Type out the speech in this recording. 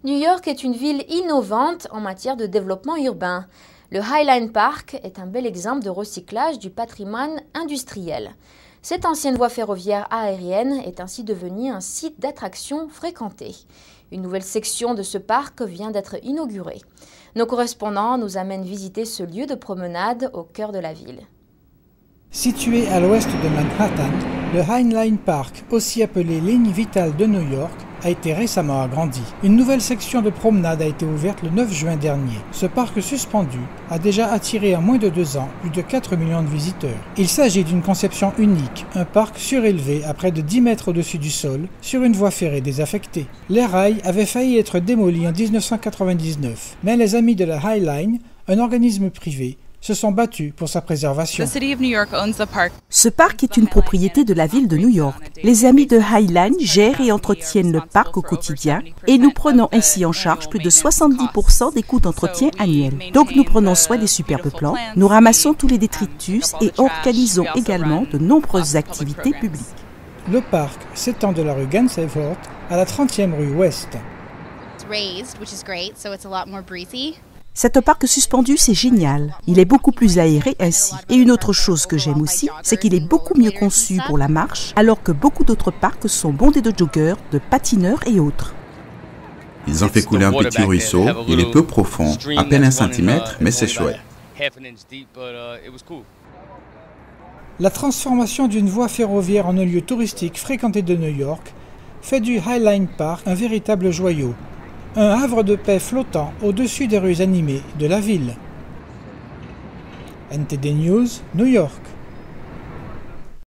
New York est une ville innovante en matière de développement urbain. Le Highline Park est un bel exemple de recyclage du patrimoine industriel. Cette ancienne voie ferroviaire aérienne est ainsi devenue un site d'attraction fréquenté. Une nouvelle section de ce parc vient d'être inaugurée. Nos correspondants nous amènent visiter ce lieu de promenade au cœur de la ville. Situé à l'ouest de Manhattan, le Highline Park, aussi appelé ligne vitale de New York, a été récemment agrandi. Une nouvelle section de promenade a été ouverte le 9 juin dernier. Ce parc suspendu a déjà attiré en moins de 2 ans plus de 4 millions de visiteurs. Il s'agit d'une conception unique, un parc surélevé à près de 10 mètres au-dessus du sol, sur une voie ferrée désaffectée. Les rails avaient failli être démolis en 1999, mais les amis de la Highline, un organisme privé, se sont battus pour sa préservation. Ce parc est une propriété de la ville de New York. Les amis de Highline gèrent et entretiennent le parc au quotidien et nous prenons ainsi en charge plus de 70% des coûts d'entretien annuels. Donc nous prenons soin des superbes plantes, nous ramassons tous les détritus et organisons également de nombreuses activités publiques. Le parc s'étend de la rue Gansevoort à la 30e rue Ouest. Cet parc suspendu, c'est génial. Il est beaucoup plus aéré ainsi. Et une autre chose que j'aime aussi, c'est qu'il est beaucoup mieux conçu pour la marche, alors que beaucoup d'autres parcs sont bondés de joggeurs, de patineurs et autres. Ils ont fait couler un petit ruisseau, il est peu profond, à peine 1 centimètre, mais c'est chouette. La transformation d'une voie ferroviaire en un lieu touristique fréquenté de New York fait du Highline Park un véritable joyau. Un havre de paix flottant au-dessus des rues animées de la ville. NTD News, New York.